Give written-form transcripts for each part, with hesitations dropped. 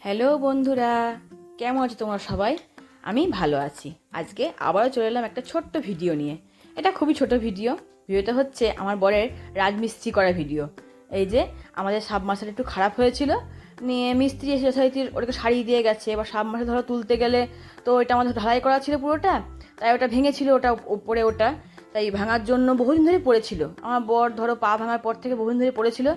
Hello বন্ধুরা, কেমন আছো তোমরা সবাই? আমি ভালো আছি। আজকে আবারও চলে এলাম একটা ছোট্ট ভিডিও নিয়ে। এটা খুবই ছোট ভিডিওটা হচ্ছে আমার বরের রাজমিস্ত্রি করা ভিডিও। এই যে আমাদের সাবমার্সাল একটু খারাপ হয়েছিল, নিয়ে মিস্ত্রি এসে যথারীতি ওটাকে সারিয়ে দিয়ে গেছে। এবার সাবমার্সাল ধরো তুলতে গেলে তো এটা আমাদের ঢালাই করা ছিল পুরোটা, তাই ওটা ভেঙেছিল, ওটা ওপরে ওটা তাই ভাঙার জন্য বহুদিন ধরে পড়েছিল। আমার বর ধরো পা ভাঙার পর থেকে বহুদিন ধরে পড়েছিল।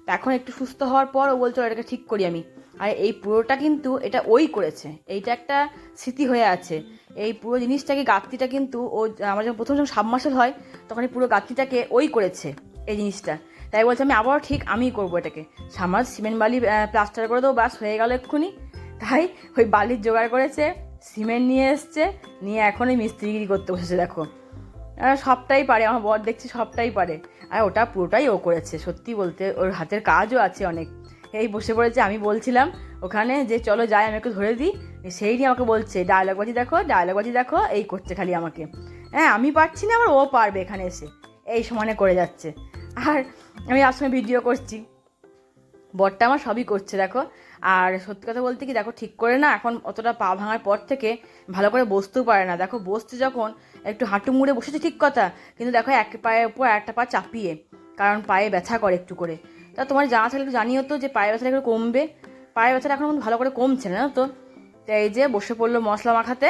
তা এখন একটু সুস্থ হওয়ার পর ও বলছিল এটাকে ঠিক করি আমি। আর এই পুরোটা কিন্তু এটা ওই করেছে, এইটা একটা স্মৃতি হয়ে আছে। এই পুরো জিনিসটাকে গাঁথনিটা কিন্তু ও, আমার যখন প্রথম যখন সাবমার্শাল হয় তখন এই পুরো গাঁথনিটাকে ওই করেছে এই জিনিসটা। তাই বলছে আমি আবারও ঠিক আমিই করবো এটাকে। সামার সিমেন্ট বালি প্লাস্টার করে দেবো, বাস হয়ে গেল এক্ষুনি। তাই ওই বালির জোগাড় করেছে, সিমেন্ট নিয়ে এসছে, নিয়ে এখন ওই মিস্ত্রিগিরি করতে বসেছে। দেখো সবটাই পারে আমার বর, দেখছি সবটাই পারে। আর ওটা পুরোটাই ও করেছে। সত্যি বলতে ওর হাতের কাজও আছে অনেক। এই বসে পড়েছে, আমি বলছিলাম ওখানে যে চলো যাই আমি একটু ধরে দিই, সেই নিয়ে আমাকে বলছে ডায়লগবাজি দেখো ডায়লগবাজি দেখো, এই করছে খালি আমাকে। হ্যাঁ আমি পারছি না, আবার ও পারবে এখানে এসে এই সমানে করে যাচ্ছে। আর আমি আর সঙ্গে ভিডিও করছি, বরটা আমার সবই করছে দেখো। আর সত্যি কথা বলতে কি দেখো, ঠিক করে না এখন অতটা পা ভাঙার পর থেকে ভালো করে বসতেও পারে না। দেখো বসতে যখন একটু হাঁটু মুড়ে বসেছে ঠিক কথা, কিন্তু দেখো এক পায়ের উপর একটা পা চাপিয়ে, কারণ পায়ে ব্যথা করে একটু করে। তা তোমার জানা থাকলে একটু জানিও তো যে পায়ে ব্যথাটা একটু কমবে। পায়ে ব্যথাটা এখন ভালো করে কমছে না তো। তাই এই যে বসে পড়লো মশলা মাখাতে,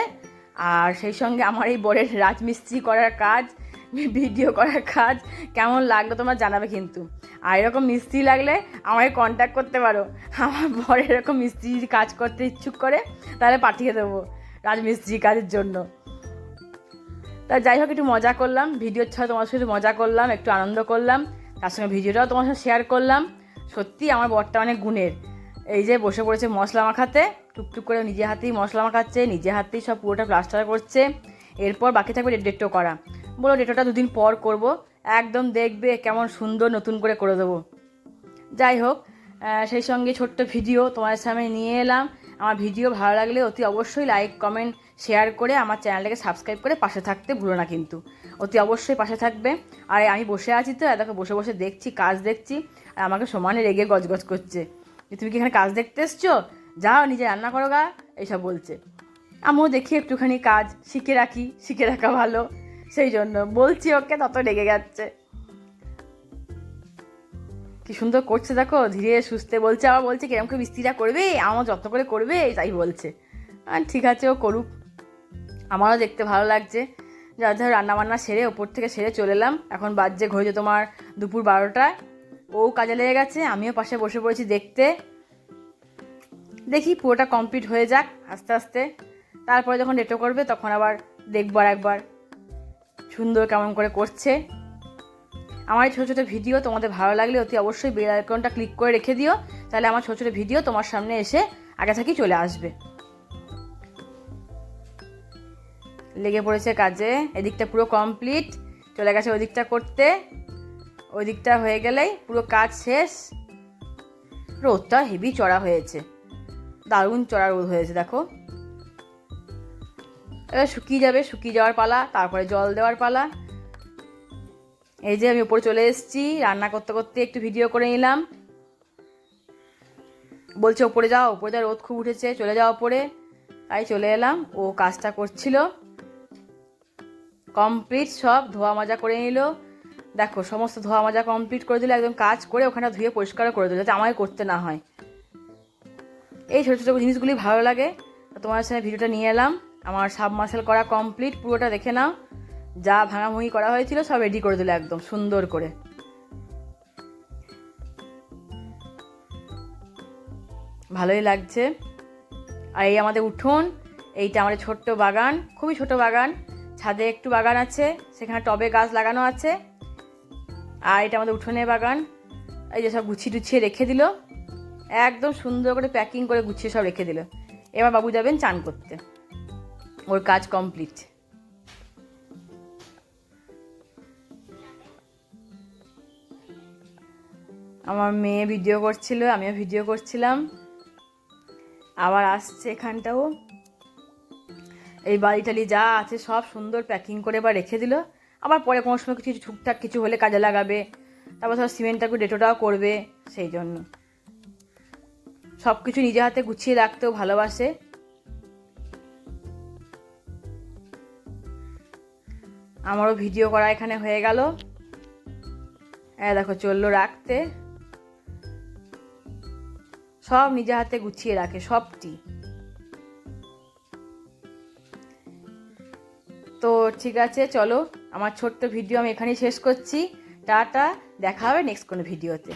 আর সেই সঙ্গে আমার এই বরের রাজমিস্ত্রি করার কাজ, ভিডিও করার কাজ কেমন লাগলো তোমরা জানাবে কিন্তু। আর এরকম মিস্ত্রি লাগলে আমায় কন্ট্যাক্ট করতে পারো। আমার বর এরকম মিস্ত্রির কাজ করতে ইচ্ছুক করে, তাহলে পাঠিয়ে দেবো রাজমিস্ত্রি কাজের জন্য। তা যাই হোক, একটু মজা করলাম ভিডিওর ছাড়া, তোমার সাথে মজা করলাম, একটু আনন্দ করলাম, তার সঙ্গে ভিডিওটাও তোমার সাথে শেয়ার করলাম। সত্যি আমার বরটা অনেক গুণের। এই যে বসে পড়েছে মশলা মাখাতে, টুকটুক করে নিজে হাতেই মশলা মাখাচ্ছে, নিজে হাতেই সব পুরোটা প্লাস্টার করছে। এরপর বাকি থাকবে ডেটো করা। বলো ডেটোটা দুদিন পর করব, একদম দেখবে কেমন সুন্দর নতুন করে দেবো। যাই হোক, সেই সঙ্গে ছোট্ট ভিডিও তোমার সামনে নিয়ে এলাম। আমার ভিডিও ভালো লাগলে অতি অবশ্যই লাইক কমেন্ট শেয়ার করে আমার চ্যানেলটাকে সাবস্ক্রাইব করে পাশে থাকতে ভুলো না কিন্তু। অতি অবশ্যই পাশে থাকবে। আর আমি বসে আছি তো দেখো, বসে বসে দেখছি, কাজ দেখছি, আর আমাকে সমানে রেগে গজগজ করছে যে তুমি কি এখানে কাজ দেখতে এসছো, যাও নিজে রান্না করো গা, এইসব বলছে। আমিও দেখি একটুখানি কাজ শিখে রাখা ভালো, সেই জন্য বলছি ওকে, তত রেগে যাচ্ছে। কি সুন্দর করছে দেখো, ধীরে সুস্থে বলছে, আবার বলছে কিরম করে মিস্ত্রিরা করবে, আমার যত্ন করে করবে, তাই বলছে। আর ঠিক আছে, ও করুক, আমারও দেখতে ভালো লাগছে। যা রান্নাবান্না সেরে ওপর থেকে সেরে চলে এলাম। এখন বাজছে ঘড়িতে তোমার দুপুর 12টায়। ও কাজে লেগে গেছে, আমিও পাশে বসে পড়েছি দেখতে। দেখি পুরোটা কমপ্লিট হয়ে যাক আস্তে আস্তে, তারপরে যখন ডেটো করবে তখন আবার দেখবো আর একবার সুন্দর কেমন করে করছে। আমার এই ছোটো ছোটো ভিডিও তোমাদের ভালো লাগলে অতি অবশ্যই বেল আইকনটা ক্লিক করে রেখে দিও, তাহলে আমার ছোটো ছোটো ভিডিও তোমার সামনে এসে আগে থেকেই চলে আসবে। লেগে পড়েছে কাজে, এদিকটা পুরো কমপ্লিট, চলে গেছে ওই দিকটা করতে। ওই দিকটা হয়ে গেলেই পুরো কাজ শেষ। রোদটা হেভি চড়া হয়েছে, দারুণ চড়া রোদ হয়েছে দেখো। এবার শুকিয়ে যাবে, শুকিয়ে যাওয়ার পালা, তারপরে জল দেওয়ার পালা। এই যে আমি উপরে চলে এসেছি, রান্না করতে করতে একটু ভিডিও করে নিলাম। বলছে ওপরে যাও, ওপরে যা রোদ খুব উঠেছে, চলে যাও ওপরে। তাই চলে এলাম, ও কাজটা করছিল। কমপ্লিট সব ধোয়া মাজা করে নিল। দেখো সমস্ত ধোয়া মাজা কমপ্লিট করে দিল, একদম কাজ করে ওখানে ধুয়ে পরিষ্কার করে দিল, যাতে আমায় করতে না হয়। এই ছোটো ছোটো জিনিসগুলি ভালো লাগে, তোমার সাথে ভিডিওটা নিয়ে এলাম। আমার সাবমার্শাল করা কমপ্লিট, পুরোটা দেখে নাও। যা ভাঙাভুঙি করা হয়েছিল সব রেডি করে দিল একদম সুন্দর করে। ভালোই লাগছে। আর এই আমাদের উঠোন, এইটা আমাদের ছোট্ট বাগান, খুবই ছোট বাগান, ছাদে একটু বাগান আছে, সেখানে টবে গাছ লাগানো আছে। আর এটা আমাদের উঠোনের বাগান। এই যে সব গুছিয়ে টুছিয়ে রেখে দিল, একদম সুন্দর করে প্যাকিং করে গুছিয়ে সব রেখে দিল। এবার বাবু যাবেন চান করতে, ওর কাজ কমপ্লিট। আমার মেয়ে ভিডিও করছিল, আমিও ভিডিও করছিলাম। আবার আসছে এখানটাও, এই বাড়িটালি যা আছে সব সুন্দর প্যাকিং করে বা রেখে দিল। আবার পরে কোনো সময় কিছু টুকটাক কিছু হলে কাজে লাগাবে, তারপর ধর সিমেন্টটাকে ডেটোটাও করবে, সেই জন্য সব কিছু নিজে হাতে গুছিয়ে রাখতেও ভালোবাসে। আমারও ভিডিও করা এখানে হয়ে গেল। দেখো চললো রাখতে, সব নিজে হাতে গুছিয়ে রাখে সবটি। তো ঠিক আছে, চলো আমার ছোট্ট ভিডিও আমি এখানেই শেষ করছি। টাটা, দেখা হবে নেক্সট কোনো ভিডিওতে।